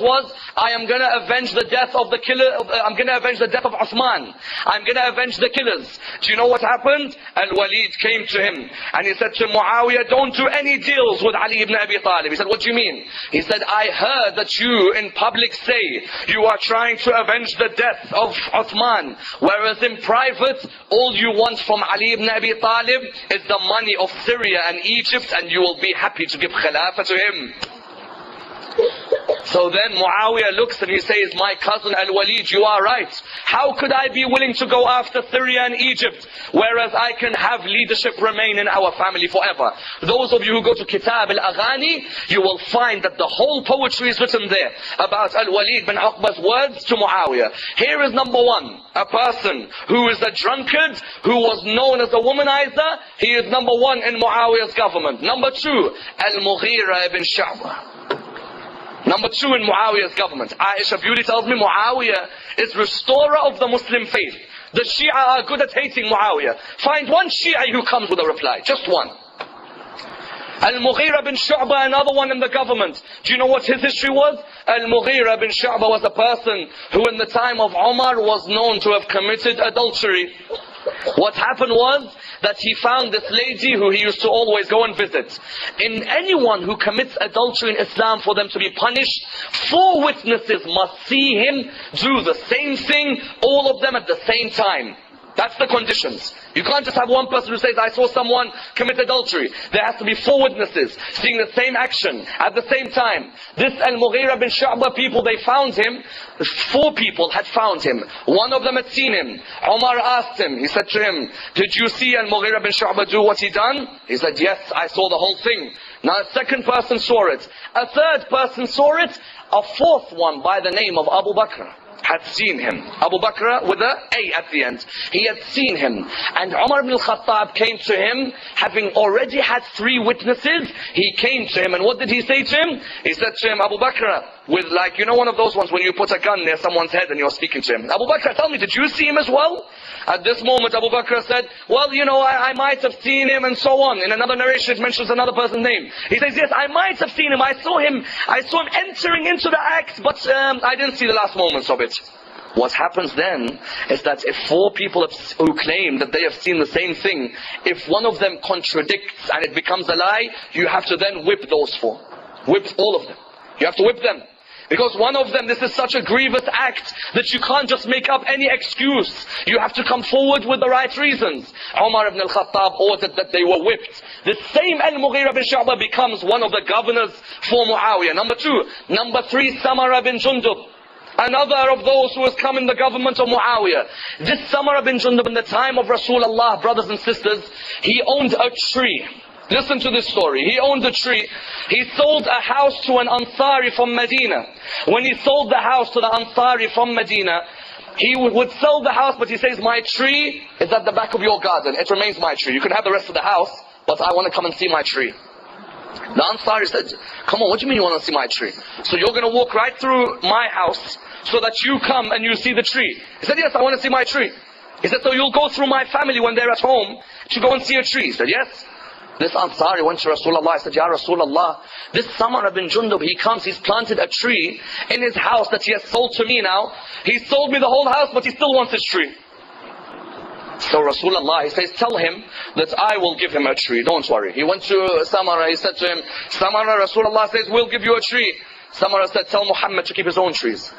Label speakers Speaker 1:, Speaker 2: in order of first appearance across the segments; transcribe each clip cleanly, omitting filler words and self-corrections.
Speaker 1: was, I am going to avenge the death of the killer, I'm going to avenge the death of Uthman. I'm going to avenge the killers. Do you know what happened? Al-Walid came to him and he said to Muawiya, don't do any deals with Ali ibn Abi Talib. He said, what do you mean? He said, I heard that you in public say you are trying to avenge the death of Uthman, whereas in private, all you want from Ali ibn Abi Talib is the money of Syria and Egypt, and you will be happy to give khilafah to him. So then Muawiya looks and he says, my cousin Al-Walid, you are right. How could I be willing to go after Syria and Egypt, whereas I can have leadership remain in our family forever? Those of you who go to Kitab al-Aghani, you will find that the whole poetry is written there about Al-Walid bin Uqba's words to Muawiya. Here is number one, a person who is a drunkard, who was known as a womanizer. He is number one in Muawiya's government. Number two, Al-Mughira ibn Shu'bah. Number two in Muawiya's government. Aisha Bewleys tells me Muawiya is restorer of the Muslim faith. The Shia are good at hating Muawiya. Find one Shia who comes with a reply. Just one. Al-Mughira bin Shu'bah, another one in the government. Do you know what his history was? Al-Mughira bin Shu'bah was a person who in the time of Ammar was known to have committed adultery. What happened was that he found this lady who he used to always go and visit. In anyone who commits adultery in Islam, for them to be punished, 4 witnesses must see him do the same thing, all of them at the same time. That's the conditions. You can't just have one person who says, I saw someone commit adultery. There has to be 4 witnesses seeing the same action at the same time. This Al-Mughira bin Shu'bah people, they found him. 4 people had found him. One of them had seen him. Umar asked him, he said to him, did you see Al-Mughira bin Shu'bah do what he done? He said, yes, I saw the whole thing. Now a second person saw it. A third person saw it. A fourth one by the name of Abu Bakr had seen him. Abu Bakr with a A at the end. He had seen him. And Umar ibn al-Khattab came to him, having already had 3 witnesses. He came to him, and what did he say to him? He said to him, Abu Bakr, with like, you know one of those ones when you put a gun near someone's head and you're speaking to him. Abu Bakr, tell me, did you see him as well? At this moment, Abu Bakr said, well, you know, I might have seen him and so on. In another narration, it mentions another person's name. He says, yes, I might have seen him. I saw him entering into the act, but I didn't see the last moments of it. What happens then is that if 4 people who claim that they have seen the same thing, if one of them contradicts and it becomes a lie, you have to then whip those 4. Whip all of them. You have to whip them. Because one of them, this is such a grievous act that you can't just make up any excuse. You have to come forward with the right reasons. Umar ibn al-Khattab ordered that they were whipped. The same Al-Mughira bin Shu'bah becomes one of the governors for Muawiya. Number 2. Number 3, Samara bin Jundub. Another of those who has come in the government of Muawiya. This Samara bin Jundub, in the time of Rasulullah, brothers and sisters, he owned a tree. Listen to this story. He owned a tree. He sold a house to an Ansari from Medina. When he sold the house to the Ansari from Medina, he would sell the house, but he says, my tree is at the back of your garden. It remains my tree. You can have the rest of the house, but I want to come and see my tree. The Ansari said, come on, what do you mean you want to see my tree? So you're going to walk right through my house so that you come and you see the tree. He said, yes, I want to see my tree. He said, so you'll go through my family when they're at home to go and see a tree. He said, yes. This Ansari went to Rasulullah. He said, Ya Rasulullah, this Samara bin Jundub, he comes, he's planted a tree in his house that he has sold to me now. He sold me the whole house, but he still wants his tree. So Rasulullah, he says, tell him that I will give him a tree, don't worry. He went to Samara, he said to him, Samara, Rasulullah says, we'll give you a tree. Samara said, tell Muhammad to keep his own trees.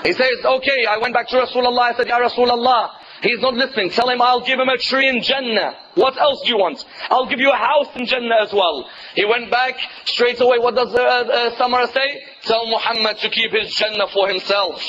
Speaker 1: He says, okay, I went back to Rasulullah, I said, Ya Rasulullah, he's not listening. Tell him I'll give him a tree in Jannah. What else do you want? I'll give you a house in Jannah as well. He went back straight away. What does Samara say? Tell Muhammad to keep his Jannah for himself.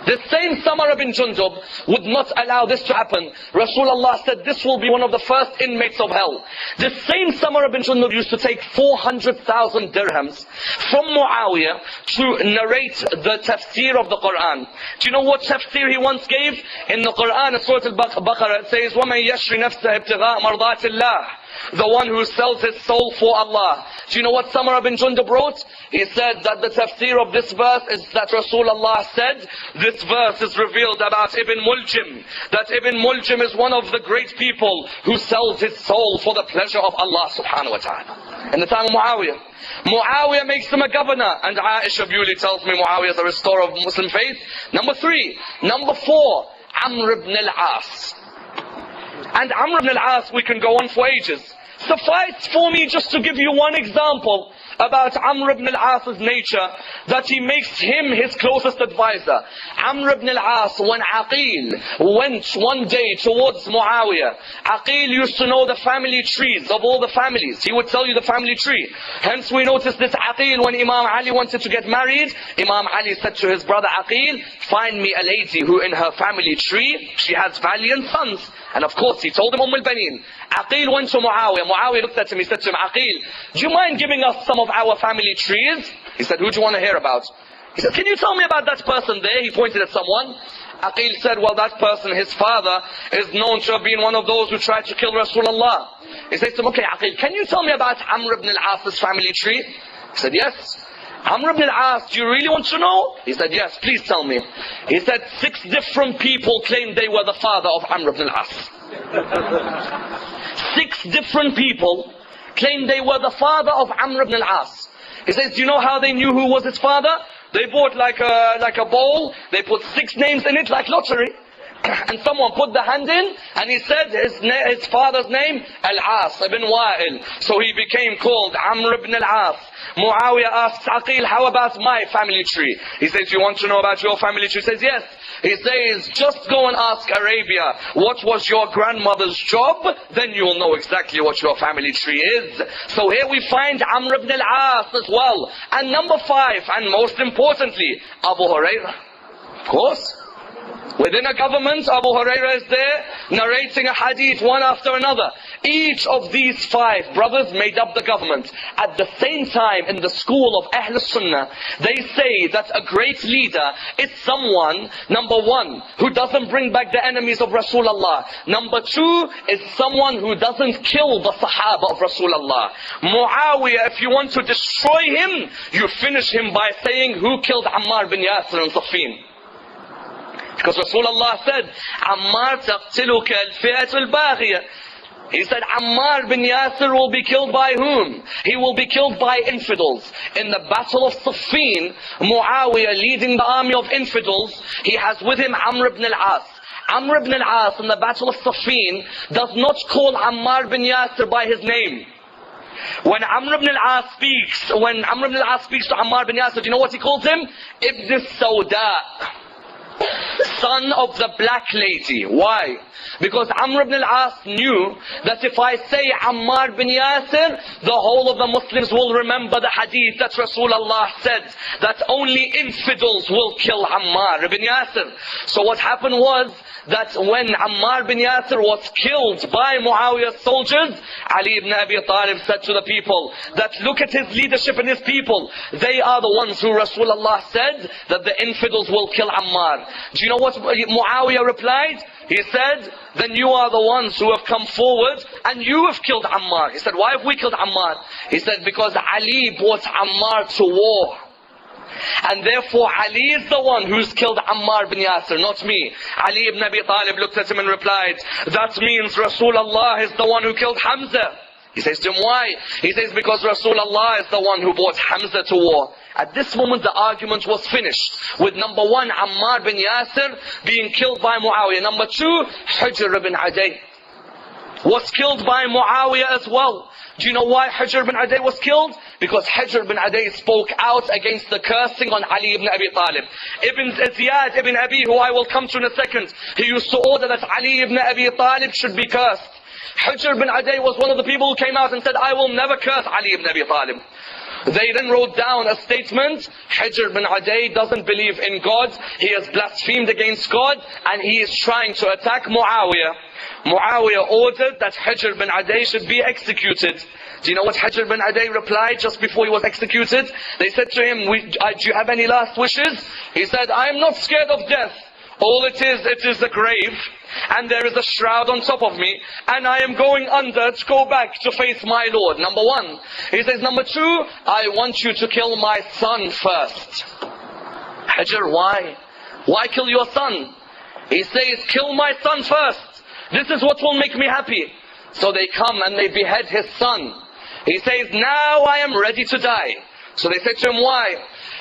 Speaker 1: The same Samara bin Jundub would not allow this to happen. Rasulullah said this will be one of the first inmates of hell. The same Samara bin Jundub used to take 400,000 dirhams from Muawiya to narrate the tafsir of the Quran. Do you know what tafsir he once gave? In the Quran, in Surah Al-Baqarah, it says, وَمَنْ يَشْرِ نَفْسَهِ ابْتِغَاءَ مَرْضَاتِ اللَّهِ the one who sells his soul for Allah. Do you know what Samara bin Jundub wrote? He said that the tafsir of this verse is that Rasulullah said, this verse is revealed about Ibn Muljim, that Ibn Muljim is one of the great people who sells his soul for the pleasure of Allah subhanahu wa ta'ala. In the time of Muawiya. Muawiya makes him a governor, and Aisha Bewley tells me Muawiya is a restorer of Muslim faith. Number 3. Number 4, Ammar ibn al-As. And Ammar ibn al-As, we can go on for ages. Suffice for me just to give you one example about Ammar ibn al-As's nature, that he makes him his closest advisor. Ammar ibn al-As, when Aqil went one day towards Muawiya, Aqil used to know the family trees of all the families. He would tell you the family tree. Hence we notice this Aqil, when Imam Ali wanted to get married, Imam Ali said to his brother Aqil, find me a lady who in her family tree, she has valiant sons. And of course he told him Al-Banin. Aqil went to Muawiya. Muawiya looked at him, he said to him, Aqil, do you mind giving us some of our family trees? He said, who do you want to hear about? He said, can you tell me about that person there? He pointed at someone. Aqil said, well, that person, his father, is known to have been one of those who tried to kill Rasulullah. He said to him, okay, Aqil, can you tell me about Ammar ibn al-As's family tree? He said, yes. Amr ibn al-As, do you really want to know? He said, yes, please tell me. He said, 6 different people claimed they were the father of Amr ibn al-As. 6 different people claimed they were the father of Amr ibn al-As. He says, do you know how they knew who was his father? They bought like a bowl, they put 6 names in it like lottery. And someone put the hand in, and he said his father's name, Al-As ibn Wa'il. So he became called Amr ibn al-As. Muawiya asks Aqil, how about my family tree? He says, you want to know about your family tree? He says, yes. He says, just go and ask Arabia, what was your grandmother's job? Then you will know exactly what your family tree is. So here we find Amr ibn al-As as well. And number 5, and most importantly, Abu Hurairah. Of course. Within a government, Abu Hurairah is there, narrating a hadith one after another. Each of these 5 brothers made up the government. At the same time, in the school of Ahl Sunnah, they say that a great leader is someone, number 1, who doesn't bring back the enemies of Rasulullah. Number 2, is someone who doesn't kill the Sahaba of Rasulullah. Muawiya, if you want to destroy him, you finish him by saying, who killed Ammar bin Yasir and Safin? Because Rasulullah said, Ammar taqtiluka al-fi'atu al-baghiyah. He said, Ammar bin Yasir will be killed by whom? He will be killed by infidels. In the battle of Siffin, Muawiya leading the army of infidels, he has with him Amr ibn al-As. Amr ibn al-As in the battle of Siffin does not call Ammar bin Yasir by his name. When Amr ibn al-As speaks to Ammar bin Yasir, do you know what he calls him? Ibn al-Sawda. Son of the black lady. Why? Because Amr ibn al-As knew that if I say Ammar bin Yasir, the whole of the Muslims will remember the hadith that Rasulullah said that only infidels will kill Ammar ibn Yasir. So what happened was that when Ammar bin Yasir was killed by Muawiya's soldiers, Ali ibn Abi Talib said to the people that look at his leadership and his people. They are the ones who Rasulullah said that the infidels will kill Ammar. Do you know what Muawiyah replied? He said, then you are the ones who have come forward and you have killed Ammar. He said, why have we killed Ammar? He said, because Ali brought Ammar to war. And therefore Ali is the one who's killed Ammar bin Yasir, not me. Ali ibn Abi Talib looked at him and replied, that means Rasulullah is the one who killed Hamza. He says to him, why? He says, because Rasulullah is the one who brought Hamza to war. At this moment the argument was finished. With number 1, Ammar bin Yasir being killed by Muawiyah. Number 2, Hujr ibn Aday was killed by Muawiyah as well. Do you know why Hujr ibn Aday was killed? Because Hujr ibn Aday spoke out against the cursing on Ali ibn Abi Talib. Ibn Ziyad ibn Abi, who I will come to in a second, he used to order that Ali ibn Abi Talib should be cursed. Hujr ibn Aday was one of the people who came out and said, I will never curse Ali ibn Abi Talib. They then wrote down a statement, Hujr ibn Aday doesn't believe in God, he has blasphemed against God, and he is trying to attack Muawiyah. Muawiyah ordered that Hujr ibn Aday should be executed. Do you know what Hujr ibn Aday replied just before he was executed? They said to him, do you have any last wishes? He said, I am not scared of death. All it is the grave. and there is a shroud on top of me, and I am going under to go back to face my Lord. Number one. He says, number two, I want you to kill my son first. Hijr, why? Why kill your son? He says, kill my son first. This is what will make me happy. So they come and they behead his son. He says, now I am ready to die. So they say to him, why?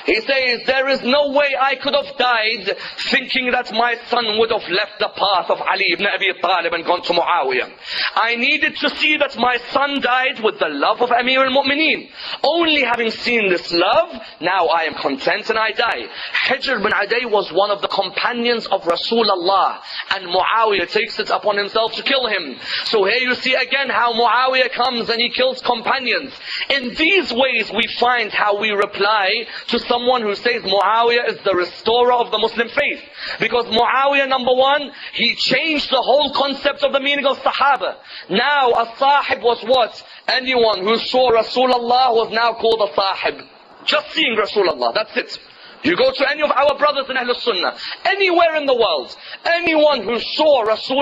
Speaker 1: He says, there is no way I could have died thinking that my son would have left the path of Ali ibn Abi Talib and gone to Muawiya. I needed to see that my son died with the love of Amir al-Mu'mineen. Only having seen this love, now I am content and I die. Hijr bin Aday was one of the companions of Rasulullah, and Muawiya takes it upon himself to kill him. So here you see again how Muawiya comes and he kills companions. In these ways we find how we reply to someone who says Muawiya is the restorer of the Muslim faith. Because Muawiya, number one, he changed the whole concept of the meaning of Sahaba. Now a Sahib was what? Anyone who saw Rasulullah was now called a Sahib. Just seeing Rasulullah, that's it. You go to any of our brothers in Ahlul Sunnah, anywhere in the world, anyone who saw Rasulullah